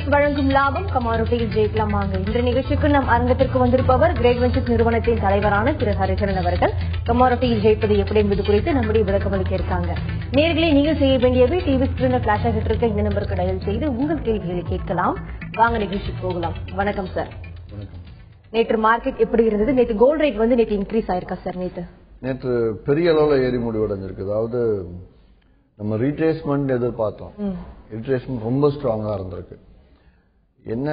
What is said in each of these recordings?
Ventures வழங்கும் லாபம் கமாரோட்டியில் ஜெயிக்கலாம் வாங்க. இந்த நிகழ்ச்சிக்கு நம் அரங்கத்திற்கு வந்திருப்பவர் கிரேட் வெஞ்சர்ஸ் நிறுவனத்தின் தலைவரான திரு ஹரிஹரன் அவர்கள். கமாரோட்டியில் ஜெயிப்பது எப்படி என்பது குறித்து நம்முடைய விளக்கம் அளிக்க இருக்காங்க. நேர்களை நீங்கள் செய்ய வேண்டியவை டிவி ஸ்கிரீன்ல பிளாஷ் ஆகிட்டு இருக்க இந்த நம்பருக்கு டயல் செய்து உங்கள் கேள்விகளை கேட்கலாம். வாங்க நிகழ்ச்சிக்கு போகலாம். வணக்கம் சார். நேற்று மார்க்கெட் எப்படி இருந்தது? நேற்று கோல்ட் ரேட் வந்து நேற்று இன்க்ரீஸ் ஆயிருக்கா சார்? நேற்று பெரிய அளவுல ஏறி முடிவடைஞ்சிருக்கு. அதாவது நம்ம ரீட்ரேஸ்மெண்ட் எதிர்பார்த்தோம். ரீட்ரேஸ்மெண்ட் ரொம்ப ஸ்ட்ராங்கா இருந்திருக்கு. என்ன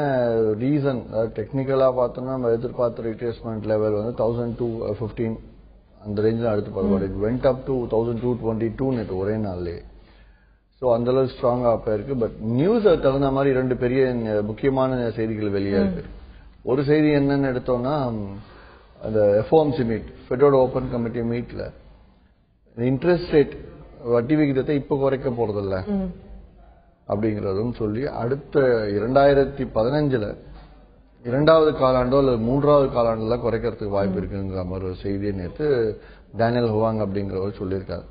ரீசன்? டெக்னிக்கலா பார்த்தோம்னா நம்ம எதிர்பார்த்த ரீட்ரேஸ்மெண்ட் லெவல் வந்து 1215 அந்த ரேஞ்சில் அடுத்து பரவாயில்ல. இட் வெண்ட் அப் டு 1222 நேற்று ஒரே நாள்லயே. ஸோ அந்த அளவுக்கு ஸ்ட்ராங்கா அப்ப இருக்கு. பட் நியூஸ் தகுந்த மாதிரி ரெண்டு பெரிய முக்கியமான செய்திகள் வெளியே இருக்கு. ஒரு செய்தி என்னன்னு எடுத்தோம்னா, அந்த FOMC meet, federal open committee மீட்ல இன்ட்ரெஸ்ட் ரேட் வட்டி விகிதத்தை இப்ப குறைக்க போறதில்ல அப்படிங்கறதும் சொல்லி, அடுத்த 2015 இரண்டாவது காலாண்டோ அல்லது மூன்றாவது காலாண்டுல குறைக்கிறதுக்கு வாய்ப்பு இருக்குங்கிற மாதிரி ஒரு செய்தியை நேற்று டேனியல் ஹுவாங் அப்படிங்கிறவர் சொல்லியிருக்காரு.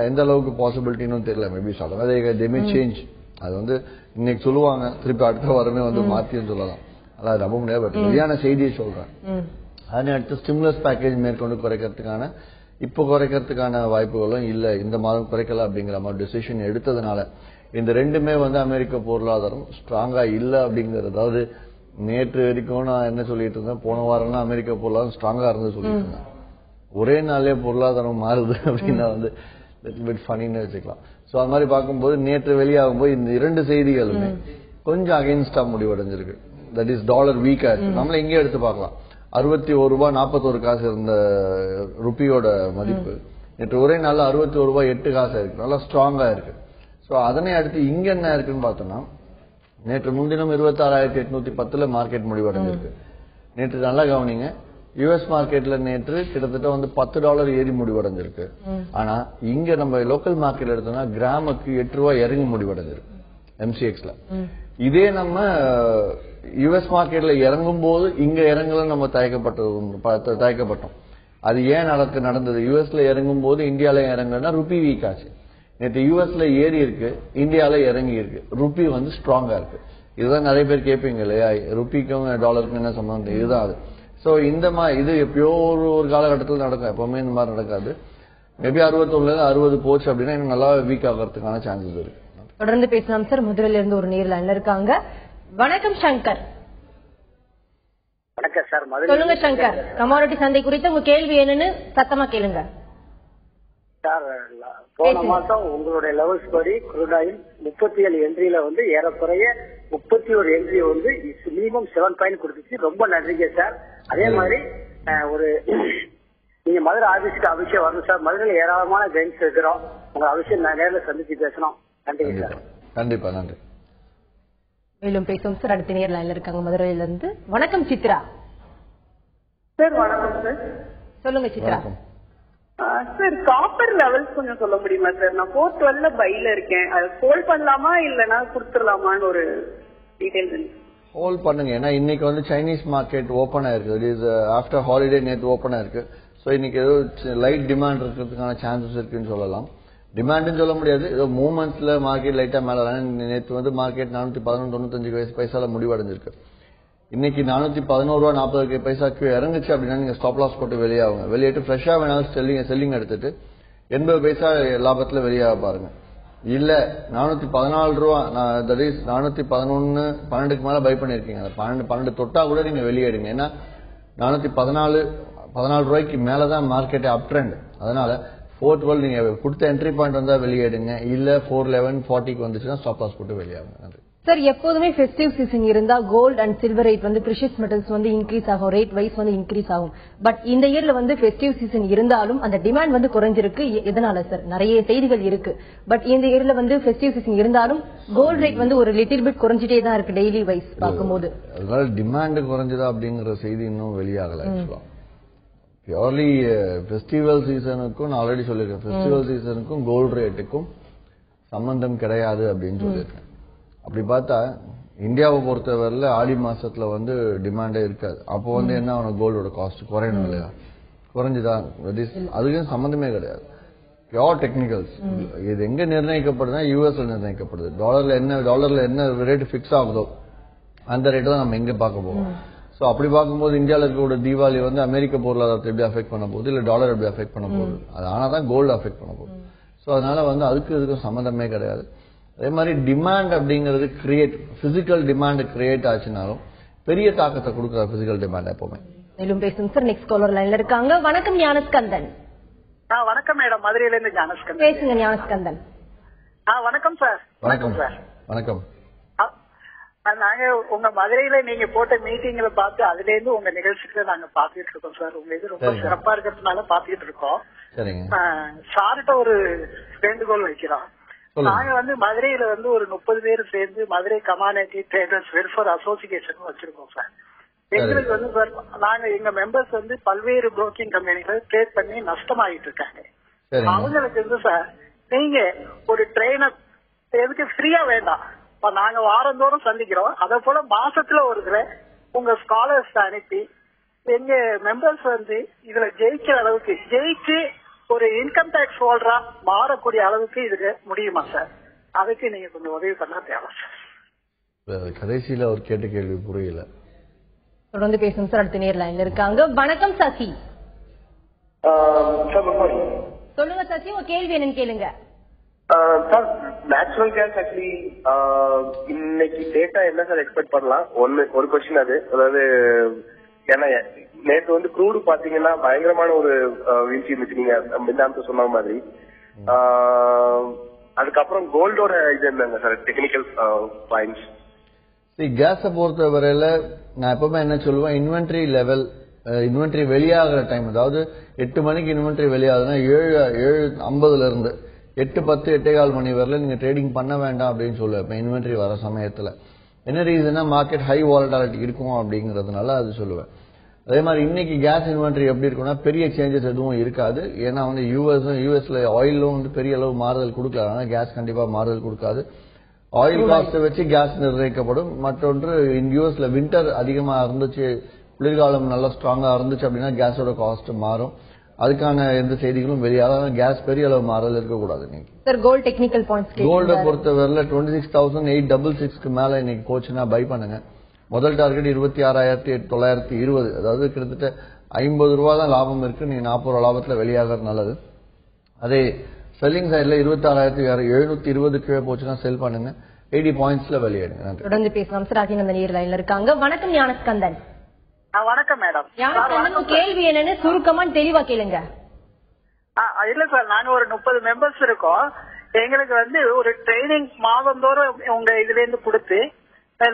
எந்த அளவுக்கு பாசிபிலிட்டின்னு தெரியல. மேபி சடனாக சேஞ்ச். அது வந்து இன்னைக்கு சொல்லுவாங்க, திருப்பி அடுத்த வாரமே வந்து மாத்தியும் சொல்லலாம். அதாவது நம்ப முடியாது. பட் சரியான செய்தியை சொல்றேன். அதனை அடுத்து ஸ்டிமுலஸ் பேக்கேஜ் மேற்கொண்டு குறைக்கிறதுக்கான வாய்ப்புகளும் இல்ல. இந்த மாதம் குறைக்கல அப்படிங்கிற மாதிரி டிசிஷன் எடுத்ததுனால இந்த ரெண்டுமே வந்து அமெரிக்க பொருளாதாரம் ஸ்ட்ராங்கா இல்ல அப்படிங்கறது. அதாவது நேற்று வரைக்கும் நான் என்ன சொல்லிட்டு இருந்தேன், போன வாரம்னா அமெரிக்க பொருளாதாரம் ஸ்ட்ராங்கா இருந்து சொல்லிட்டு இருந்தேன். ஒரே நாளே பொருளாதாரம் மாறுது அப்படின்னா வந்து ஃபனின்னு வச்சுக்கலாம். சோ அது மாதிரி பார்க்கும்போது நேற்று வெளியாகும் போது இந்த இரண்டு செய்திகளுமே கொஞ்சம் அகைன்ஸ்டா முடிவடைஞ்சிருக்கு. தட் இஸ் டாலர் வீக்கா இருக்கு. நம்மள எங்கே எடுத்து பார்க்கலாம். 61 ரூபாய் 41 காசு இருந்த ருப்பியோட மதிப்பு நேற்று ஒரே நாள் 61 ரூபாய் 8 காசு இருக்கு. நல்லா ஸ்ட்ராங்கா இருக்கு. சோ அதனை அடுத்து இங்க என்ன இருக்குன்னு பார்த்தோம்னா, நேற்று முன்தினம் 26,810 மார்க்கெட் முடிவடைஞ்சிருக்கு. நேற்று நல்லா கவனிங்க, யுஎஸ் மார்க்கெட்ல நேற்று கிட்டத்தட்ட வந்து $10 ஏறி முடிவடைஞ்சிருக்கு. ஆனா இங்க நம்ம லோக்கல் மார்க்கெட் எடுத்தோம்னா கிராமுக்கு 8 ரூபாய் இறங்கி முடிவடைஞ்சிருக்கு எம்சிஎக்ஸ்ல. இதே நம்ம யுஎஸ் மார்க்கெட்ல இறங்கும் போது இங்க இறங்கல நம்ம தயக்கப்பட்டோம். அது ஏன் நடந்தது? யுஎஸ்ல இறங்கும் போது இந்தியால இறங்குனா ருப்பி வீக் ஆச்சு. நேற்று யுஎஸ்ல ஏறி இருக்கு, இந்தியால இறங்கி இருக்கு. ருப்பி வந்து ஸ்ட்ராங்கா இருக்கு. இதுதான் நிறைய பேர் கேட்பீங்க இல்லையா, ருப்பிக்கும் டாலருக்கும் என்ன சம்பந்தம்? இதுதான் அது. சோ இந்த மாதிரி இது எப்பயோ ஒரு காலகட்டத்தில் நடக்கும். எப்பவுமே இந்த மாதிரி நடக்காது. மேபி 61 போச்சு அப்படின்னா இன்னும் நல்லா வீக் ஆகிறதுக்கான சான்சஸ் இருக்கு. தொடர்ந்து பேசலாம் சார். முதல்ல இருந்து ஒரு நேர்ல இருக்காங்க. வணக்கம் சங்கர். வணக்கம் சார். சொல்லுங்க சங்கர், கமாடிட்டி சந்தை குறித்து உங்க கேள்வி என்னன்னு சத்தமா கேளுங்க சார். போன மாசம் உங்களுடைய லெவல்ஸ் படி குரூட் ஆயில் 37 என்ட்ரியில வந்து ஏறக்குறைய 31 என்ட்ரி வந்து மினிமம் 7 பாயிண்ட் கொடுத்துச்சு. ரொம்ப நன்றிங்க சார். அதே மாதிரி ஒரு நீங்க மதுரை ஆபீஸ்க்கு அவசியம் வரணும் சார். மதுரையில் ஏராளமான ஜெயின்ஸ் இருக்கிறோம். உங்க அவசியம் நான் நேரில் சந்திச்சு பேசணும். நன்றிங்க சார். கண்டிப்பா நன்றி. மேலும் பேசுவோம் சார். அடுத்த நேர்ல இருக்காங்க மதுரையில இருந்து. வணக்கம் சித்ரா. சார் வணக்கம் சார். சொல்லுங்க சித்ரா. சார் காப்பர் லெவல்ஸ் கொஞ்சம் சொல்ல முடியுமா சார்? நான் 412 பைல இருக்கேன். அதை ஹோல்ட் பண்ணலாமா இல்லனா கொடுத்துடலாமான்னு ஒரு டீடைல் ஹோல்ட் பண்ணுங்க. ஏன்னா இன்னைக்கு வந்து சைனீஸ் மார்க்கெட் ஓபன் ஆயிருக்கு. இட் இஸ் ஆஃப்டர் ஹாலிடே நேற்று ஓபன் ஆயிருக்கு. ஸோ இன்னைக்கு ஏதோ லைட் டிமாண்ட் இருக்கிறதுக்கான சான்சஸ் இருக்குன்னு சொல்லலாம். டிமாண்ட்னு சொல்ல முடியாது, ஏதோ மூவ்மெண்ட்ஸ்ல மார்க்கெட் லைட்டா மேல. நேற்று வந்து மார்க்கெட் 411.95 பைசால முடிவடைஞ்சிருக்கு. இன்னைக்கு 411.40 இறங்குச்சு அப்படின்னா நீங்க ஸ்டாப் லாஸ் போட்டு வெளியாகுங்க. வெளியிட்டு ஃப்ரெஷ்ஷா வேணாலும் செல்லிங் எடுத்துட்டு 80 பைசா லாபத்துல வெளியாக பாருங்க. இல்ல 414 ரூபா, தட் இஸ் 411 12க்கு மேல பை பண்ணிருக்கீங்க. 12 தொட்டா கூட நீங்க வெளியேடுங்க. ஏன்னா 414 ரூபாய்க்கு மேலதான் மார்க்கெட் அப் ட்ரெண்ட். அதனால 412 நீங்க கொடுத்த என்ட்ரி பாயிண்ட் வந்தா வெளியேடுங்க. இல்ல 411.40 வந்துச்சுன்னா ஸ்டாப் லாஸ் போட்டு வெளியாகுங்க. நன்றி சார். எப்போதுமே ஃபெஸ்டிவ் சீசன் இருந்தா கோல்ட் அண்ட் சில்வர் ரேட் வந்து பிரஷியஸ் மெட்டல்ஸ் வந்து இன்க்ரீஸ் ஆகும், ரேட் வைஸ் வந்து இன்க்ரீஸ் ஆகும். பட் இந்த இயர்ல வந்து ஃபெஸ்டிவ் சீசன் இருந்தாலும் அந்த டிமாண்ட் வந்து குறைஞ்சிருக்கு. எதனால சார்? நிறைய செய்திகள் இருக்கு. பட் இந்த இயர்ல வந்து ஃபெஸ்டிவ் சீசன் இருந்தாலும் கோல்ட் ரேட் வந்து ஒரு லிட்டில் பிட் குறைஞ்சிட்டே தான் இருக்கு டெய்லி வைஸ் பார்க்கும்போது. அதனால டிமாண்ட் குறைஞ்சதா அப்படிங்கிற செய்தி இன்னும் வெளியாகல. பியூர்லி ஃபெஸ்டிவல் சீசனுக்கும் நான் ஆல்ரெடி சொல்லியிருக்கேன், ஃபெஸ்டிவல் சீசனுக்கும் கோல்டு ரேட்டுக்கும் சம்பந்தம் கிடையாது அப்படின்னு சொல்லியிருக்கேன். அப்படி பார்த்தா இந்தியாவை பொறுத்தவரையில ஆடி மாசத்துல வந்து டிமாண்டே இருக்காது. அப்போ வந்து என்ன ஆகணும், கோல்டோட காஸ்ட் குறையணும் இல்லையா? குறைஞ்சுதான். அதுக்கும் சம்பந்தமே கிடையாது. Pure technicals. இது எங்க நிர்ணயிக்கப்படுதுன்னா யூஎஸ்ல நிர்ணயிக்கப்படுது. டாலர்ல என்ன ரேட் பிக்ஸ் ஆகுதோ அந்த ரேட்டு தான் நம்ம எங்க பார்க்க போறோம். சோ அப்படி பார்க்கும்போது இந்தியாவில் இருக்கக்கூடிய தீபாவளி வந்து அமெரிக்க பொருளாதாரத்தை எப்படி அஃபெக்ட் பண்ண போகுது, இல்ல டாலர் எப்படி அஃபெக்ட் பண்ண போகுது, அது ஆனாதான் கோல்டு அஃபெக்ட் பண்ண போகுது. சோ அதனால வந்து அதுக்கும் சம்மந்தமே கிடையாது. அதே மாதிரி டிமாண்ட் அப்படிங்கிறது பிசிக்கல் டிமாண்ட் கிரியேட் ஆச்சுனாலும் பெரிய தாக்கத்தை கொடுக்குற பிசிக்கல் டிமாண்ட் எப்பவுமே. மேலும் பேசும் சார். நெக்ஸ்ட் காலர் லைன்ல இருக்காங்க. வணக்கம் ஞானஸ்கந்தன். வணக்கம் மேடம், மதுரையில இருந்து ஞானஸ்கந்தன் பேசுங்க. ஞானஸ்கந்தன். வணக்கம் சார். வணக்கம் சார். வணக்கம். நாங்க உங்க மதுரையில நீங்க போட்ட மீட்டிங்ல பார்த்து அதுல இருந்து உங்க நிகழ்ச்சிக்கு நாங்க பாத்துட்டு இருக்கோம் சார். உங்க இது ரொம்ப சிறப்பா இருக்கிறதுனால பாத்துட்டு இருக்கோம். சார்கிட்ட ஒரு வேண்டுகோள் வைக்கிறோம். நாங்க வந்து மதுரையில வந்து ஒரு 30 பேர் சேர்ந்து Madurai community traders welfare association வச்சிருக்கோம் சார். எங்களுக்கு வந்து சார் நாங்க எங்க மெம்பர்ஸ் வந்து பல்வேறு புரோக்கிங் கம்பெனிகளை ட்ரேட் பண்ணி நஷ்டமாயிட்டு இருக்காங்க. அவங்களுக்கு வந்து சார் நீங்க ஒரு ட்ரெயினர் எதுக்கு ஃப்ரீயா வேண்டாம், நாங்க வாரந்தோறும் சந்திக்கிறோம். அதே போல மாசத்துல ஒரு தடவை உங்க ஸ்காலர்ஸ் அனுப்பி எங்க மெம்பர்ஸ் வந்து இதுல ஜெயிக்கிற அளவுக்கு ஜெயிச்சு ஒரு இன்கம் டாக்ஸ் ஹோல்டரா மாறக்கூடிய அளவுக்கு இதுக்கு முடியுமா சார்? அதுக்கு நீங்க கொஞ்சம் உதவி பண்ணா தேவை சார். கடைசியில ஒரு கேட்ட கேள்வி புரியல. தொடர்ந்து பேசும் சார். அடுத்த நேர் லைன்ல இருக்காங்க. வணக்கம் சசி. சொல்லுங்க சசி, உங்க கேள்வி என்னன்னு கேளுங்க. சார் நேச்சுரல் கேஸ் ஆக்சுவலி இன்னைக்கு டேட்டா என்ன சார் எக்ஸ்பெக்ட் பண்ணலாம்? ஒரு கொஸ்டின் அது. அதாவது ஏன்னா நேற்று வந்து க்ரூடு பாத்தீங்கன்னா பயங்கரமான ஒரு வீழ்ச்சி இருந்துச்சு, நீங்க மின்னாம சொன்ன மாதிரி. அதுக்கப்புறம் கோல்டோட இது என்னங்க சார் டெக்னிக்கல் பாயிண்ட்ஸ்? கேஸை பொறுத்த வரையில நான் எப்பவுமே என்ன சொல்லுவேன், இன்வென்ட்ரி லெவல், இன்வென்ட்ரி வெளியாகிற டைம், அதாவது 8 மணிக்கு இன்வென்ட்ரி வெளியாகுதுன்னா 7:50 இருந்து 8:10 8:15 மணி வரல நீங்க ட்ரேடிங் பண்ண வேண்டாம் அப்படின்னு சொல்லுவேன். இன்வென்ட்ரி வர சமயத்துல என்ன ரீசன்னா மார்க்கெட் ஹை வாலட்டாலிட்டி இருக்கும் அப்படிங்கறதுனால அது சொல்லுவேன். அதே மாதிரி இன்னைக்கு கேஸ் இன்வென்ட்ரி எப்படி இருக்கும்னா பெரிய சேஞ்சஸ் எதுவும் இருக்காது. ஏன்னா வந்து யூஎஸ்ல ஆயிலும் வந்து பெரிய அளவு மாறுதல் கொடுக்கல, அதனால கேஸ் கண்டிப்பா மாறுதல் கொடுக்காது. ஆயில் காஸ்ட் வச்சு கேஸ் நிர்ணயிக்கப்படும். மற்றொன்று யூஎஸ்ல வின்டர் அதிகமா இருந்துச்சு, குளிர்காலம் நல்லா ஸ்ட்ராங்கா இருந்துச்சு அப்படின்னா கேஸோட காஸ்ட் மாறும். அதுக்கான எந்த செய்திகளும் வெளியாக கேஸ் பெரிய அளவு மாறல் இருக்கக்கூடாது. சார் கோல்ட் டெக்னிக்கல் பாயிண்ட்ஸ் கோல்ட பொறுத்தவரையில 26,866 மேல இன்னைக்கு போச்சுன்னா பை பண்ணுங்க. முதல் டார்கெட் 26,920, அதாவது கிட்டத்தட்ட 50 ரூபா தான் லாபம் இருக்கு. நீங்க 40 ரூபா லாபத்துல வெளியாகிறது நல்லது. அதே செல்லிங் சைட்ல 26,720 கீழே போச்சுன்னா செல் பண்ணுங்க. 80 பாயிண்ட்ஸ்ல வெளியேடுங்க. தொடர்ந்து பேசலாம் சார். அந்த நேர் லைன்ல இருக்காங்க. வணக்கம் ஞானஸ்கந்தன். வணக்கம் மேடம். கேள்வி என்னன்னு சுருக்கமா தெளிவா கேளுங்க. இல்ல சார், நாங்க ஒரு 30 மெம்பர்ஸ் இருக்கோம். எங்களுக்கு வந்து ஒரு ட்ரைனிங் மாதந்தோறும் உங்க இதுல இருந்து கொடுத்து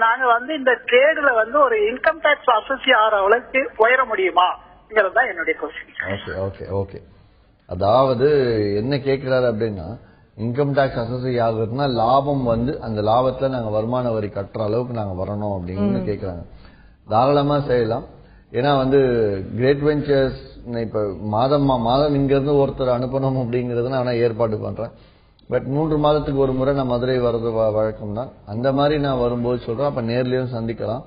நாங்க வந்து இந்த ட்ரேடுல வந்து ஒரு இன்கம் டாக்ஸ் அசஸ் ஆகிற அளவுக்கு உயர முடியுமாங்கிறதுதான் என்னுடைய கொஸ்டின். Okay okay. அதாவது என்ன கேட்கிறாரு அப்படின்னா, இன்கம் டாக்ஸ் அசஸ் ஆகுதுன்னா லாபம் வந்து அந்த லாபத்துல நாங்க வருமான வரி கட்டுற அளவுக்கு நாங்க வரணும் அப்படின்னு கேட்கிறாங்க. தாராளமா செய்யலாம். ஏன்னா வந்து கிரேட் வெஞ்சர்ஸ் இப்ப மாதம் இங்க இருந்து ஒருத்தர் அனுப்பணும் அப்படிங்கறது நான் ஏற்பாடு பண்றேன். பட் 3 மாதத்துக்கு ஒரு முறை நான் மதுரை வர்றது வழக்கம் தான். அந்த மாதிரி நான் வரும்போது சொல்றேன், அப்ப நேர்லயும் சந்திக்கலாம்.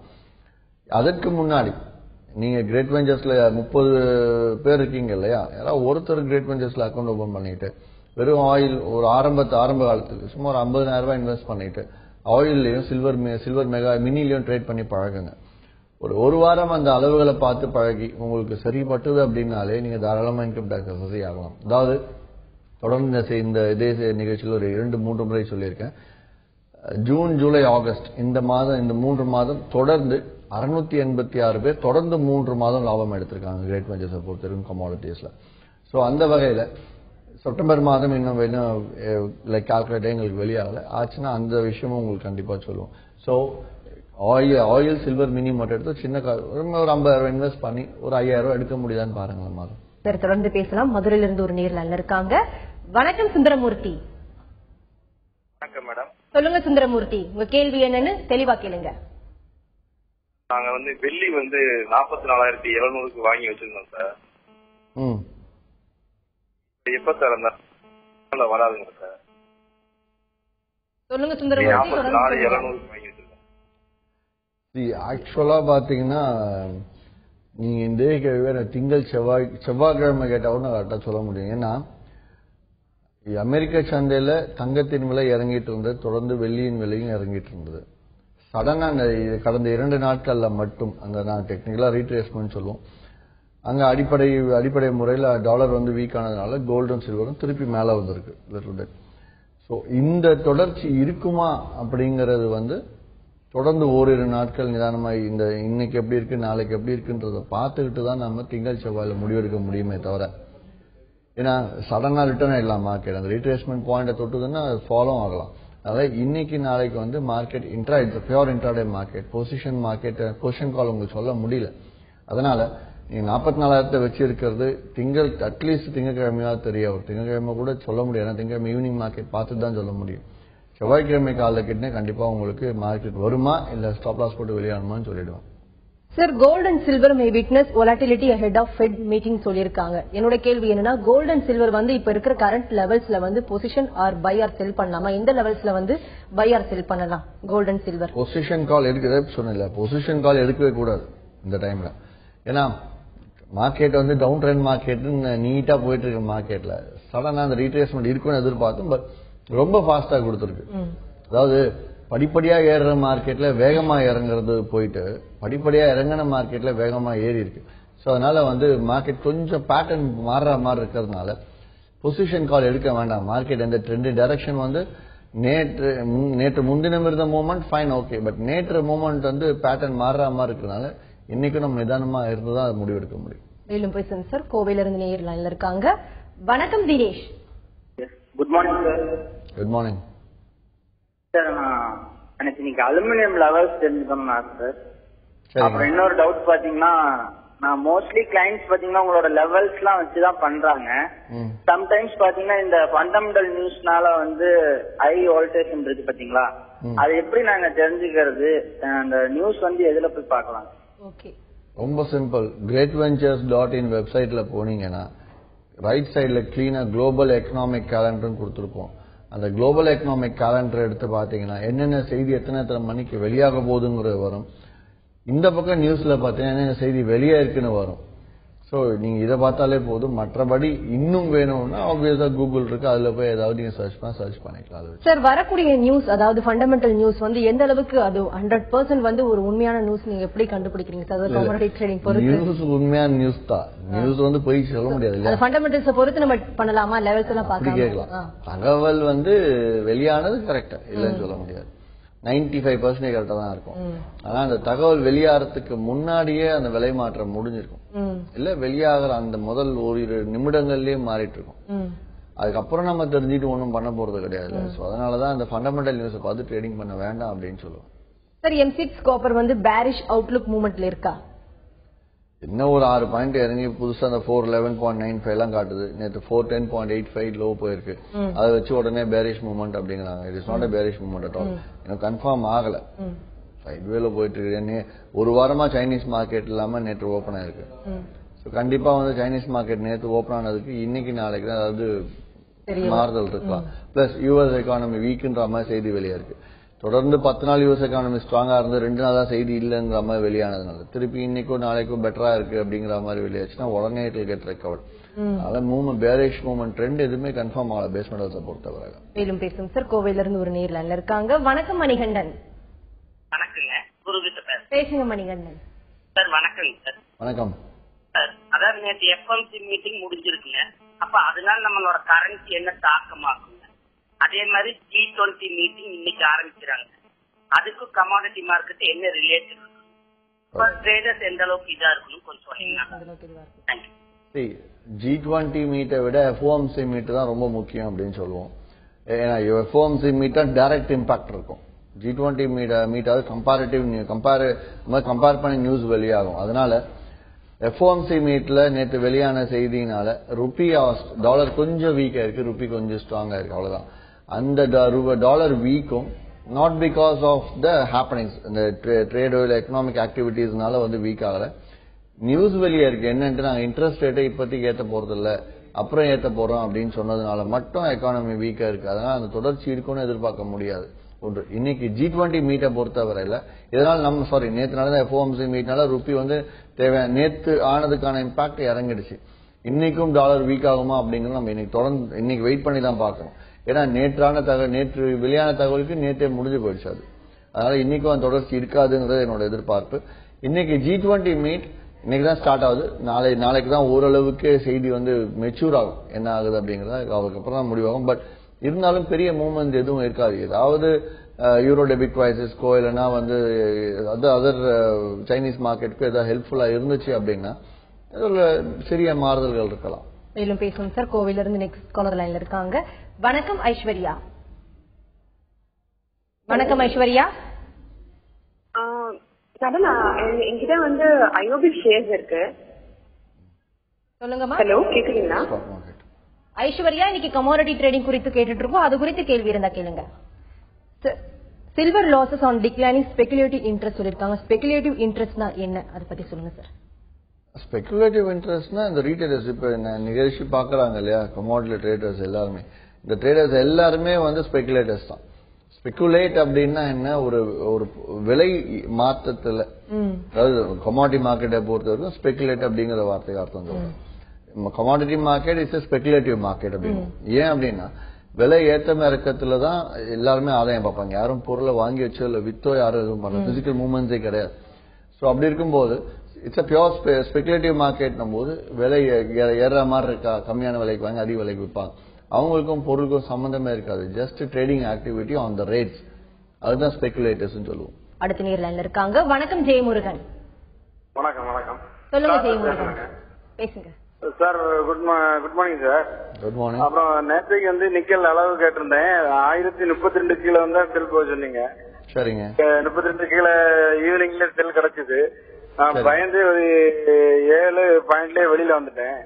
அதற்கு முன்னாடி நீங்க கிரேட் வெஞ்சர்ஸ்ல 30 பேர் இருக்கீங்க இல்லையா, யாராவது ஒருத்தர் கிரேட் வெஞ்சர்ஸ்ல அக்கௌண்ட் ஓபன் பண்ணிட்டு வெறும் ஆயில் ஒரு ஆரம்ப காலத்துக்கு சும்மா ஒரு 50,000 ரூபாய் இன்வெஸ்ட் பண்ணிட்டு ஆயில்லையும் சில்வர் மெகா மினிலையும் ட்ரேட் பண்ணி பழகுங்க. ஒரு வாரம் அந்த அளவுகளை பார்த்து பழகி உங்களுக்கு சரிப்பட்டது அப்படின்னாலே நீங்க தாராளமா இன்கம் டாக்ஸ் அசஸ் ஆகலாம். அதாவது தொடர்ந்து இந்த இதே நிகழ்ச்சியில் ஒரு 2-3 முறை சொல்லியிருக்கேன். ஜூன், ஜூலை, ஆகஸ்ட் இந்த 3 மாதம் தொடர்ந்து 686 பேர் தொடர்ந்து 3 மாதம் லாபம் எடுத்திருக்காங்க கிரேட் வெஞ்சர்ஸை பொறுத்திருக்கும் கமாடிட்டிஸ்ல. சோ அந்த வகையில செப்டம்பர் மாதம் இன்னும் லைக் கால்குலேட் எங்களுக்கு வெளியாகல ஆச்சுன்னா அந்த விஷயமும் உங்களுக்கு கண்டிப்பா சொல்லுவோம். சோ ஆயில் சில்வர் மினி மட்டும் எடுத்து சின்ன ஒரு 50,000 இன்வெஸ்ட் பண்ணி ஒரு 5,000 எடுக்க முடியுதான்னு பாருங்க மாதம். சரி, தொடர்ந்து பேசலாம். மதுரையில இருந்து ஒரு நேர்ல இருக்காங்க. வணக்கம் சுந்தரமூர்த்தி. வணக்கம் மேடம். சொல்லுங்க சுந்தரமூர்த்தி, உங்க கேள்வி என்னன்னு தெளிவா கேளுங்க. நாங்க வந்து வெள்ளி வந்து 44,700க்கு வாங்கி வச்சிருந்தோம் சார். எப்ப சார் அந்த வராதுங்க சார்? சொல்லுங்க சுந்தரமூர்த்தி. 44,700க்கு வாங்கி வச்சிருக்கோம். ஆக்சுவலா பாத்தீங்கன்னா நீங்க இந்த கேள்வி திங்கள் செவ்வாய்க்கிழமை கேட்டாவும் கரெக்டா சொல்ல முடியும். ஏன்னா அமெரிக்க சந்தையில தங்கத்தின் விலை இறங்கிட்டு இருந்தது, தொடர்ந்து வெள்ளியின் விலையும் இறங்கிட்டு இருந்தது. சடனா கடந்த 2 நாட்கள்ல மட்டும் அந்த நான் டெக்னிக்கலா ரீட்ரேஸ்மெண்ட் சொல்லுவோம், அங்க அடிப்படை முறையில் டாலர் வந்து வீக் ஆனதுனால கோல்டும் சில்வரும் திருப்பி மேல வந்திருக்கு லிட்டில் பிட். ஸோ இந்த தொடர்ச்சி இருக்குமா அப்படிங்கிறது வந்து தொடர்ந்து ஓரிரு நாட்கள் நிதானமாக இன்னைக்கு எப்படி இருக்கு நாளைக்கு எப்படி இருக்குன்றத பார்த்துக்கிட்டு தான் நம்ம திங்கள் செவ்வாயில முடிவெடுக்க முடியுமே தவிர, ஏன்னா சடனா ரிட்டர்ன் ஆயிடலாம் மார்க்கெட். அந்த ரீட்ரேஸ்மெண்ட் பாயிண்ட்டை தொட்டுதுன்னா ஃபாலோ ஆகலாம். அதாவது இன்னைக்கு நாளைக்கு வந்து market pure intraday market, position call உங்களுக்கு சொல்ல முடியல. அதனால நீங்க 44,000 வச்சு இருக்கிறது அட்லீஸ்ட் திங்கக்கிழமையாவது தெரிய வரும். திங்கக்கிழமை கூட சொல்ல முடியாது, திங்கக்கிழமை ஈவினிங் மார்க்கெட் பார்த்துட்டு தான் சொல்ல முடியும். செவ்வாய்க்கிழமை காலைல கிட்டே கண்டிப்பா உங்களுக்கு மார்க்கெட் வருமா இல்ல ஸ்டாப் லாஸ் போட்டு வெளியாகணுமான்னு சொல்லிடுவோம். Sir, gold and silver may witness volatility ahead of Fed meeting சொல்லிருக்காங்க. என்னோட கேள்வி என்னன்னா, கோல்ட் அண்ட் சில்வர் வந்து இப்ப இருக்கிற கரண்ட் லெவல்ஸ்ல வந்து பொசிஷன் ஆர் பை ஆர் செல் பண்ணலாமா? எந்த லெவல்ஸ்ல வந்து பை ஆர் செல் பண்ணலாம் கோல்ட் அண்ட் சில்வர்? பொசிஷன் கால் எடுக்கவே சொன்னல, பொசிஷன் கால் எடுக்கவே கூடாது இந்த டைம்ல. ஏன்னா மார்க்கெட் வந்து டவுன் ட்ரெண்ட் மார்க்கெட் நீட்டா போயிட்டு இருக்க மார்க்கெட்ல சடனா அந்த ரீட்ரேஸ்மெண்ட் இருக்குன்னு எதிர்பார்த்தோம், பட் ரொம்ப ஃபாஸ்டா கொடுத்துருக்கு. அதாவது படிப்படியா ஏறுற மார்க்கெட்ல வேகமா இறங்குறது போயிட்டு படிப்படியா இறங்கின மார்க்கெட்ல வேகமா ஏறி இருக்கு. ஸோ அதனால வந்து மார்க்கெட் கொஞ்சம் பேட்டர்ன் மாறுற மாதிரி இருக்கிறதுனால பொசிஷன் கால் எடுக்க வேண்டாம். மார்க்கெட் எந்த ட்ரெண்ட் டைரக்ஷன் வந்து நேற்று முன்தினம் இருந்த மூவ்மெண்ட் ஃபைன் ஓகே, பட் நேற்று மூவ்மெண்ட் வந்து பேட்டர்ன் மாறுற மாதிரி இருக்கிறதுனால இன்னைக்கு நம்ம நிதானமா இருந்துதான் அதை முடிவெடுக்க முடியும். மேலும் பேசுங்க சார். கோவையில இருந்து நேயர் லைன்ல இருக்காங்க. வணக்கம் Dinesh. Good morning sir. Good morning sir. எனக்கு இன்னைக்கு அலுமினியம் லெவல்ஸ் தெரிஞ்சுக்கணும் சார். அப்புறம் இன்னொரு டவுட் பாத்தீங்கன்னா, நான் மோஸ்ட்லி கிளைண்ட்ஸ் பாத்தீங்கன்னா உங்களோட லெவல்ஸ் எல்லாம் வச்சுதான் பண்றாங்க. சம்டைம்ஸ் பாத்தீங்கன்னா இந்த ஃபண்டமெண்டல் நியூஸ்னால வந்து ஹை வோல்டேஜ் இருக்கு பாத்தீங்களா, அது எப்படி நாங்க தெரிஞ்சுக்கிறது? அந்த நியூஸ் வந்து எதுல போய் பார்க்கலாம்? ஓகே, ரொம்ப சிம்பிள். greatventures.in வெப்சைட்ல போனீங்கன்னா ரைட் சைட்ல கிளீனா குளோபல் எக்கனாமிக் கேலண்டர் கொடுத்துருப்போம். அந்த குளோபல் எக்கனாமிக் கேலண்டர் எடுத்து பாத்தீங்கன்னா என்னென்ன செய்தி எத்தனை மணிக்கு வெளியாக போகுதுங்கிறது வரும். இந்த பக்கம் நியூஸ்ல பாத்தீங்கன்னா என்னென்ன செய்தி வெளியே இருக்குன்னு வரும். சோ நீங்க இதை பார்த்தாலே போதும். மற்றபடி இன்னும் வேணும்னா ஆப்வியஸா கூகுள் இருக்கு, அதுல போய் ஏதாவது நீங்க சர்ச் பண்ணிக்கலாம். சார், வரக்கூடிய நியூஸ் அதாவது ஃபண்டமெண்டல் நியூஸ் வந்து எந்த அளவுக்கு அது 100% வந்து ஒரு உண்மையான நியூஸ் நீங்க எப்படி கண்டுபிடிக்கிறீங்க சார்? கமோடிட்டி ட்ரேடிங் பொறுத்து நியூஸ் உண்மையான நியூஸ் தான். நியூஸ் வந்து போய் சொல்ல முடியாது இல்ல. ஃபண்டமெண்டல்ஸ் பொறுத்து நம்ம பண்ணலாமா? லெவல்ஸ் எல்லாம் கேட்கலாம். தகவல் வந்து வெளியானது கரெக்டா இல்லன்னு சொல்ல முடியாது. 95% கரெக்டா தான் இருக்கும். ஆனா அந்த தகவல் வெளியாகிறதுக்கு முன்னாடியே அந்த விலை மாற்றம் முடிஞ்சிருக்கும், இல்ல வெளியாகிற அந்த முதல் ஓரிரு நிமிடங்கள்லயே மாறிட்டு இருக்கும். அதுக்கப்புறம் நம்ம தெரிஞ்சுட்டு ஒன்றும் பண்ண போறது கிடையாது. அதனாலதான் அந்த ஃபண்டமெண்டல் நியூஸை பார்த்து ட்ரேடிங் பண்ண வேண்டாம் அப்படின்னு சொல்லுவோம். சார், M6 காப்பர் வந்து பேரிஷ் அவுட்லுக் மூவ்மெண்ட்ல இருக்கா? என்ன ஒரு 6 பாயிண்ட் இறங்கி புதுசா அந்த 411.95 எல்லாம் காட்டுது. நேற்று 410.85 லோ போயிருக்கு. அதை வச்சு உடனே பேரிஷ் மூவ்மெண்ட் அப்படிங்கிறாங்க. It is not bearish movement at all. எனக்கு கன்ஃபார்ம் ஆகல. சைட்வேல போயிட்டு இருக்கு. ஒரு வாரமா சைனீஸ் மார்க்கெட் இல்லாம நேற்று ஓபன் ஆயிருக்கு. கண்டிப்பா வந்து சைனீஸ் மார்க்கெட் நேற்று ஓபன் ஆனதுக்கு இன்னைக்கு நாளைக்கு தான் அதாவது மாறுதல் இருக்கலாம். பிளஸ் யூஎஸ் எக்கானமி வீக்ன்ற மாதிரி செய்தி வெளியா இருக்கு. தொடர்ந்து 10 நாள் யூஎஸ் எக்கானமி ஸ்ட்ராங்கா இருந்து 2 நாளா செய்தி இல்லங்கிற மாதிரி வெளியானதுனால திருப்பி இன்னைக்கும் நாளைக்கும் பெட்டரா இருக்கு அப்படிங்கிற மாதிரி வெளியாச்சுன்னா உடனே இட் வில் கெட் ரெக்கவர்ட். அதனால மூவ்மெண்ட் பேரிஷ் மூவ்மெண்ட் ட்ரெண்ட் எதுவுமே கன்ஃபார்ம் ஆகல பேஸ்மெண்டல்ஸை பொறுத்தவரை. மேலும் பேசும் சார். கோவையில இருந்து ஒரு நேர்ல இருக்காங்க. வணக்கம் மணிகண்டன். வணக்கங்க, குருகிட்ட பேசுங்க மணிகண்டன் சார். வணக்கம் சார். வணக்கம் சார். அதாவது நேற்று FOMC மீட்டிங் முடிஞ்சிருக்குங்க. அப்ப அதனால நம்மளோட கரன்சி என்ன தாக்கமாக்குங்க? அதே மாதிரி G20 மீட்டிங் இன்னைக்கு ஆரம்பிக்கிறாங்க. அதுக்கு கமாடிட்டி மார்க்கெட் என்ன ரிலேட்டட் இருக்கு? ட்ரேடர்ஸ் எந்த அளவுக்கு இதா இருக்கணும் கொஞ்சம் சொன்னீங்கன்னா. G20 மீட்டை விட FOMC மீட் தான் ரொம்ப முக்கியம் அப்படின்னு சொல்லுவோம். ஏன்னா FOMC மீட்டா டைரக்ட் இம்பாக்ட் இருக்கும். G20 மீட்டாவது கம்பேர் பண்ணி நியூஸ் வெளியாகும். அதனால FOMC மீட்ல நேற்று வெளியான செய்தினால ருபி டாலர் கொஞ்சம் வீக்கா இருக்கு, ருபி கொஞ்சம் ஸ்ட்ராங்கா இருக்கு, அவ்வளவுதான். அந்த டாலர் வீக்கும் not because of the happenings, இந்த ட்ரேடோ இல்ல எக்கனாமிக் ஆக்டிவிட்டிஸ்னால வந்து வீக் ஆகல. நியூஸ் வெளியே இருக்கு என்னன்ட்டு நாங்க இன்ட்ரெஸ்ட் ரேட்டை இப்போதைக்கு ஏற்ற போறது இல்ல, அப்புறம் ஏற்ற போறோம் அப்படின்னு சொன்னதுனால மட்டும் எக்கானமி வீக்கா இருக்கு. அதனால அந்த தொடர்ச்சி இருக்கும்னு எதிர்பார்க்க முடியாது. ஒன்று இன்னைக்கு G20 மீட்டை பொறுத்தவரையில இதனால நம்ம நேற்று நடந்த FOMC மீட்னால ருபி வந்து தேவையான நேற்று ஆனதுக்கான இம்பாக்ட் இறங்கிடுச்சு. இன்னைக்கும் டாலர் வீக் ஆகுமா அப்படிங்கிறது நம்ம இன்னைக்கு வெயிட் பண்ணி தான் பார்க்கணும். ஏன்னா நேற்று வெளியான தகவலுக்கு நேற்றே முடிஞ்சு போயிடுச்சு. அதனால இன்னைக்கும் அந்த தொடர்ச்சி இருக்காதுங்கிறது என்னோட எதிர்பார்ப்பு. இன்னைக்கு G20 மீட் இன்னைக்கு தான் ஸ்டார்ட் ஆகுது. நாளைக்கு தான் ஓரளவுக்கு செய்தி வந்து மெச்சூர் ஆகும், என்ன ஆகுது அப்படிங்கறத அதுக்கப்புறம் தான் முடிவாகும். பட் இருந்தாலும் பெரிய மூவ்மெண்ட் எதுவும் இருக்காது. ஏதாவது யூரோ டெபிட் கிரைசிஸ்க்கோ இல்லைன்னா வந்து அதர் சைனீஸ் மார்க்கெட்டுக்கு ஏதாவது ஹெல்ப்ஃபுல்லா இருந்துச்சு அப்படின்னா சிறிய மாறுதல்கள் இருக்கலாம். மேலும் பேசுவோம் சார். கோவில இருந்து நெக்ஸ்ட் காலர் லைன்ல இருக்காங்க. வணக்கம் ஐஸ்வர்யா. வணக்கம் ஐஸ்வர்யா. என்கிட்ட வந்து ஐஓபி ஷேர்ஸ் இருக்கு. சொல்லுங்கம்மா. ஹலோ, கேக்குறீங்களா? ஐஸ்வர்யா, இன்னைக்கு கமோடிட்டி ட்ரேடிங் குறித்து கேட்டுட்டு இருக்கோம். அது குறித்து கேள்வி இருந்தா கேளுங்க. Silver losses on declining speculative interest சொல்லிருக்காங்க. ஸ்பெகுலேட்டிவ் இன்ட்ரெஸ்ட்னா என்ன, அதை பத்தி சொல்லுங்க சார். ஸ்பெகுலேட்டிவ் இன்ட்ரெஸ்ட்னா இந்த ரீட்டைலர்ஸ் இப்ப நிகழ்ச்சி பாக்குறாங்க இல்லையா, கமோடிட்டி ட்ரேடர்ஸ் எல்லாருமே, இந்த ட்ரேடர்ஸ் எல்லாருமே வந்து ஸ்பெகுலேட்டர்ஸ் தான். ஸ்பெகுலேட் அப்படின்னா என்ன, ஒரு விலை மாற்றத்துல, அதாவது கமோடிட்டி மார்க்கெட்டை பொறுத்த வரைக்கும் ஸ்பெகுலேட் அப்படிங்கிற வார்த்தைக்கு அர்த்தம் சொல்றோம். Commodity market is speculative market அப்படின்னு. ஏன் அப்படின்னா விலை ஏற்ற இறக்கத்துல தான் எல்லாருமே ஆதாயம் பார்ப்பாங்க. யாரும் பொருளை வாங்கி வச்சோ இல்ல வித்தோ யாரும் எதுவும் பண்ண பிசிக்கல் மூவ்மெண்ட்ஸே கிடையாது. ஸோ அப்படி இருக்கும்போது இட்ஸ் அ பியோர் ஸ்பெகுலேட்டிவ் மார்க்கெட்னும் போது விலை ஏற மாதிரி இருக்கா, கம்மியான விலைக்கு வாங்கி அதிக விலைக்கு விற்பாங்க. அவங்களுக்கும் பொருளுக்கும் சம்பந்தமே இருக்காது. Just trading activity on the rates, அதுதான் ஸ்பெகுலேட்டர்ஸ் சொல்லுவோம். அடுத்த நேர் லைன்ல இருக்காங்க. வணக்கம் ஜெயமுருகன். வணக்கம். வணக்கம் சொல்லுங்க ஜெயமுருகன், பேசுங்க sir. Good morning sir. Good morning. அப்புறம் நேற்றுக்கு வந்து நிக்கல் அளவு கேட்டிருந்தேன். 1032 கீழே வந்து செல் போக சொன்னீங்க. சரிங்க. 32 கீழே ஈவினிங்ல செல் கிடைச்சது. பயந்து ஒரு 7 பாயிண்ட்லயே வெளியில வந்துட்டேன்.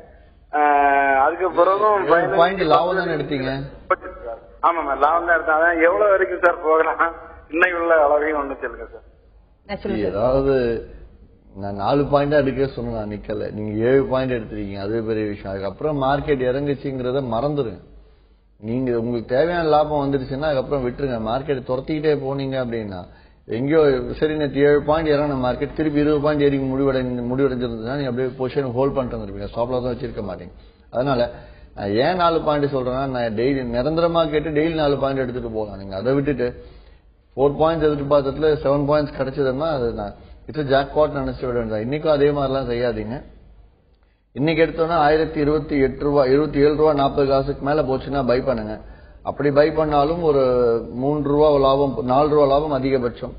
அதுக்கு பிறகும் பாயிண்ட் லாபம் தான் எடுத்தீங்க? ஆமா மேம், லாபம் தான் எடுத்தேன். அதான் எவ்வளவு வரைக்கும் சார் போகலாம், இன்னைக்கு உள்ள அளவையும் ஒண்ணு சொல்லுங்க சார். ஏதாவது நான் 4 பாயிண்டா எடுக்க சொன்னா நிக்கல, நீங்க 7 பாயிண்ட் எடுத்துருக்கீங்க, அது பெரிய விஷயம். அதுக்கப்புறம் மார்க்கெட் இறங்குச்சுங்கிறத மறந்துருங்க. நீங்க உங்களுக்கு தேவையான லாபம் வந்துருச்சுன்னா அதுக்கப்புறம் விட்டுருங்க. மார்க்கெட் துரத்திக்கிட்டே போனீங்க அப்படின்னா எங்கேயோ சரி நேற்று 7 பாயிண்ட் இறங்கின மார்க்கெட் திருப்பி 20 பாயிண்ட் ஏறி முடிவடைஞ்சிருந்ததுன்னா நீங்க அப்படியே பொசிஷன் ஹோல்ட் பண்ணிட்டு வந்துருப்பீங்க, ஸ்டாப்ல தான் வச்சிருக்க மாட்டீங்க. அதனால நான் ஏன் 4 பாயிண்ட் சொல்றேன்னா, நான் டெய்லி நிரந்தரமா கேட்டு டெய்லி 4 பாயிண்ட் எடுத்துட்டு போகலாம். நீங்க அதை விட்டுட்டு 4 பாயிண்ட்ஸ் எதிர்பார்த்ததுல 7 பாயிண்ட்ஸ் கிடைச்சதுன்னா அது நான் இட்ஸ் ஜாக்பாட் நினைச்சு விட வேண்டாம். இன்னைக்கும் அதே மாதிரிலாம் செய்யாதீங்க. இன்னைக்கு எடுத்தோம்னா 1028 ரூபாய் 27 ரூபாய் 40 காசுக்கு மேல போச்சுன்னா பை பண்ணுங்க. அப்படி பை பண்ணாலும் ஒரு 3 ரூபா லாபம், 4 ரூபா லாபம் அதிகபட்சம்.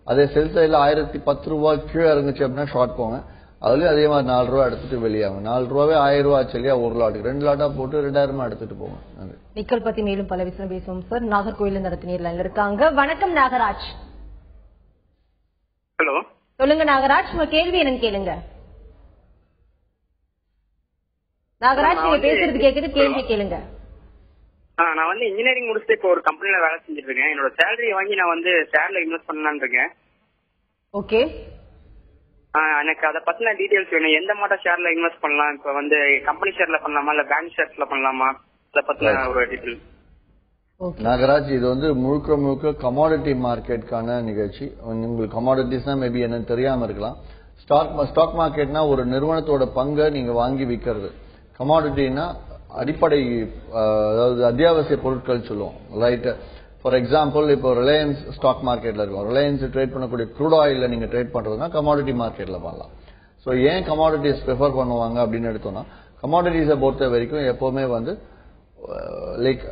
அதே செல் சைட்ல 1010 ரூபாய் கீழே இறங்குச்சு அப்படின்னா ஷார்ட் போங்க. அதுலயும் அதே மாதிரி 4 ரூபா எடுத்துட்டு வெளியாகும். 4 ரூபாவே 1000 ரூபா ஆச்சு இல்லையா, ஒரு லாட்டுக்கு 2 லாட்டா போட்டு 2000 எடுத்துட்டு போங்க. நிக்கல் பத்தி மேலும் பல விஷயம் பேசுவோம் சார். நாகர்கோயில் நடத்தி நேரில் இருக்காங்க. வணக்கம் நாகராஜ். ஹலோ, சொல்லுங்க நாகராஜ், உங்க கேள்வி என்னன்னு கேளுங்க. நாகராஜ், நீங்க பேசுறது கேக்குது, கேள்வி கேளுங்க. நான் வந்து இன்ஜினியரிங் முடிச்சுட்டு இப்போ ஒரு கம்பெனில வேலை செஞ்சுட்டு இருக்கேன். என்னோட சேலரியை வாங்கி நான் வந்து ஷேர்ல இன்வெஸ்ட் பண்ணலான்னு இருக்கேன். ஓகே, எனக்கு அதை பத்தின டீடைல்ஸ் வேணும். எந்த மாட்ட ஷேர்ல இன்வெஸ்ட் பண்ணலாம்? இப்ப வந்து கம்பெனி ஷேர்ல பண்ணலாமா இல்ல பேங்க் ஷேர்ஸ்ல பண்ணலாமா? அதை பத்தின ஒரு டீடைல். நாகராஜ், இது வந்து முழுக்க கமாடிட்டி மார்க்கெட்டுக்கான நிகழ்ச்சி. உங்களுக்கு கமாடிட்டிஸ்னா மேபி என்னன்னு தெரியாம இருக்கலாம். ஸ்டாக் மார்க்கெட்னா ஒரு நிறுவனத்தோட பங்கை நீங்க வாங்கி விற்கிறது. கமாடிட்டினா அடிப்படை, அதாவது அத்தியாவசிய பொருட்கள் சொல்லுவோம், ரைட்? ஃபார் எக்ஸாம்பிள், இப்போ ரிலையன்ஸ் ஸ்டாக் மார்க்கெட்ல இருக்கும். ரிலையன்ஸ் ட்ரேட் பண்ணக்கூடிய க்ரூட் ஆயில நீங்க ட்ரேட் பண்றதுன்னா கமாடிட்டி மார்க்கெட்ல பண்ணலாம். ஸோ ஏன் கமாடிட்டிஸ் ப்ரிஃபர் பண்ணுவாங்க அப்படின்னு எடுத்தோம்னா, கமாடிட்டிஸை பொறுத்த வரைக்கும் எப்பவுமே வந்து லைக்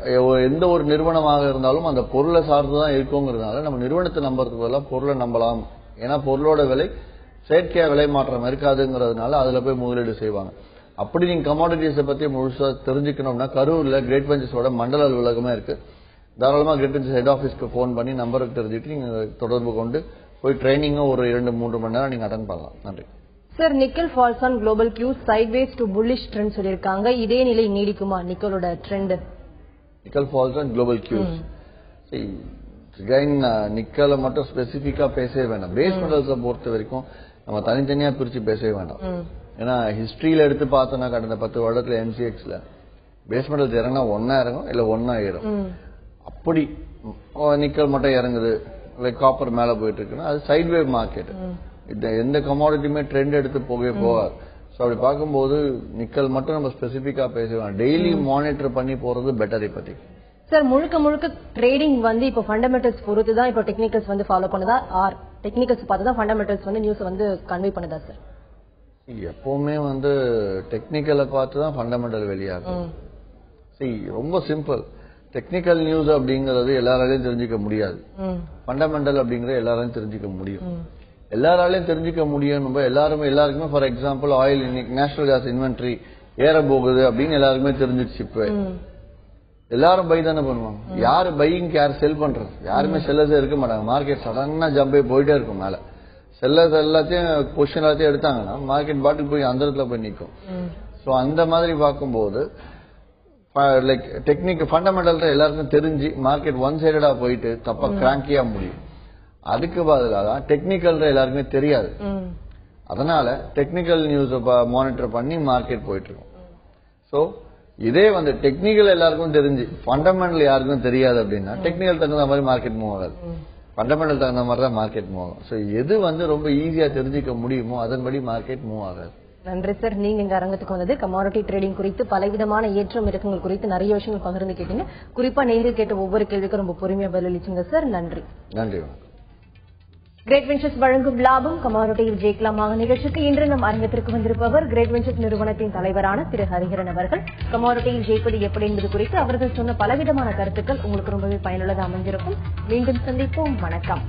எந்த ஒரு நிறுவனமாக இருந்தாலும் அந்த பொருளை சார்ந்துதான் இருக்குங்கிறதுனால நம்ம நிறுவனத்தை நம்புறதுக்கு பதிலாக பொருளை நம்பலாம். ஏன்னா பொருளோட விலை செயற்கையா விலை மாற்றம் இருக்காதுங்கிறதுனால அதுல போய் முதலீடு செய்வாங்க. அப்படி நீங்க கமாடிட்டிஸை பத்தி முழுசா தெரிஞ்சுக்கணும்னா கரூர்ல கிரேட் வெஞ்சர்ஸோட மண்டல அலுவலகமே இருக்கு. தாராளமா கிரேட் வெஞ்சர்ஸ் ஹெட் ஆஃபீஸ்க்கு போன் பண்ணி நம்பருக்கு தெரிஞ்சுட்டு நீங்க தொடர்பு கொண்டு போய் ட்ரைனிங்கும் ஒரு 2-3 மணி நேரம் நீங்க அட்டன் பண்ணலாம். நன்றி sir. Nickel falls on global cue sideways to bullish trend சொல்லிருக்காங்க. இதே நிலை நீடிக்குமா நிக்கலோட trend? Nickel falls on global cue, நிக்கலை மட்டும் ஸ்பெசிபிக்கா பேசவே வேண்டாம். பேஸ் மெட்டல்ஸை பொறுத்த வரைக்கும் நம்ம தனித்தனியா பிரிச்சு பேசவே வேண்டாம். ஏன்னா ஹிஸ்டரியில எடுத்து பார்த்தோம்னா கடந்த 10 வருடத்துல எம்சிஎக்ஸ்ல பேஸ் மெட்டல்ஸ் இறங்கினா ஒன்னா இறங்கும் இல்ல ஒன்னா ஏறும். அப்படி நிக்கல் மட்டும் இறங்குது, காப்பர் மேல போயிட்டு இருக்குன்னா அது சைட்வே மார்க்கெட். எந்த கமாடிட்டியுமே ட்ரெண்ட் எடுத்து போகவே போகாது. ஸோ அப்படி பார்க்கும்போது நிக்கல் மட்டும் நம்ம ஸ்பெசிபிக்கா பேசுவோம். டெய்லி மானிட்டர் பண்ணி போறது பெட்டர். இப்போதைக்கு சார் முழுக்க முழுக்க ட்ரேடிங் வந்து இப்போ ஃபண்டமெண்டல்ஸ் பொறுத்து தான் இப்போ டெக்னிக்கல்ஸ் வந்து ஃபாலோ பண்ணுதா ஆர் டெக்னிக்கல்ஸ் பார்த்து தான் ஃபண்டமெண்டல்ஸ் வந்து நியூஸ் வந்து கன்வே பண்ணுதா சார்? எப்பவுமே வந்து டெக்னிக்கலை பார்த்து தான் ஃபண்டமெண்டல் வெளியாகும். ரொம்ப சிம்பிள். டெக்னிக்கல் நியூஸ் அப்படிங்கறது எல்லாராலையும் தெரிஞ்சுக்க முடியாது. ஃபண்டமெண்டல் அப்படிங்கறது எல்லாராலையும் தெரிஞ்சுக்க முடியும். எல்லாராலையும் தெரிஞ்சுக்க முடியும். எல்லாருக்குமே ஃபார் எக்ஸாம்பிள் ஆயில் இன்னைக்கு நேஷனல் கேஸ் இன்வென்ட்ரி ஏற போகுது அப்படின்னு எல்லாருக்குமே தெரிஞ்சிருச்சு. இப்ப எல்லாரும் பை தானே பண்ணுவாங்க. யாரு பையிங் யாரு செல் பண்றது? யாருமே செல்லர்ஸே இருக்க மாட்டாங்க. மார்க்கெட் சடனா ஜம்ப் போயிட்டே இருக்கும் மேல. செல்லர்ஸ் எல்லாத்தையும் பொசிஷன் எல்லாத்தையும் எடுத்தாங்கன்னா மார்க்கெட் பாட்டுக்கு போய் அந்த இடத்துல போய் நிற்கும். சோ அந்த மாதிரி பார்க்கும்போது லைக் டெக்னிக் ஃபண்டமெண்டல் எல்லாருக்கும் தெரிஞ்சு மார்க்கெட் ஒன் சைடடா போயிட்டு தப்பா கிராங்கியா முடியும். அதுக்கு பதிலாக டெக்னிக்கல் எல்லாருக்குமே தெரியாது. அதனால டெக்னிக்கல் நியூஸ் மானிட்டர் பண்ணி மார்க்கெட் போயிட்டு இருக்கும். சோ இதே வந்து டெக்னிக்கல் எல்லாருக்கும் தெரிஞ்சு ஃபண்டமெண்டல் யாருக்கும் தெரியாது அப்படின்னா டெக்னிக்கல் தகுந்த மாதிரி மார்க்கெட் மூவ் ஆகாது. ஃபண்டமெண்டல் தகுந்த மாதிரி தான் மார்க்கெட் மூவ் ஆகும். சோ எது வந்து ரொம்ப ஈஸியா தெரிஞ்சுக்க முடியுமோ அதன்படி மார்க்கெட் மூவ் ஆகாது. நன்றி சார். நீங்க இந்த அரங்கத்துக்கு வந்தது கமாடிட்டி ட்ரேடிங் குறித்து பலவிதமான ஏற்றம் இறக்கங்கள் குறித்து நிறைய விஷயங்கள் பகிர்ந்து கேட்டீங்க. குறிப்பா நேரில் கேட்ட ஒவ்வொரு கேள்விக்கும் ரொம்ப பொறுமையா பதிலளிச்சுங்க சார். நன்றி. நன்றி. கிரேட் வெஞ்சர்ஸ் வழங்கும் லாபம் கமாடிட்டியில் ஜெயிக்கலாமாக நிகழ்ச்சிக்கு இன்று நம் அரங்கத்திற்கு வந்திருப்பவர் கிரேட் வெஞ்சர்ஸ் நிறுவனத்தின் தலைவரான திரு ஹரிஹரன் அவர்கள். கமாடிட்டியில் ஜெயிப்பது எப்படி என்பது குறித்து அவர்கள் சொன்ன பலவிதமான கருத்துக்கள் உங்களுக்கு ரொம்பவே பயனுள்ளதாக அமைஞ்சிருக்கும். மீண்டும் சந்திப்போம். வணக்கம்.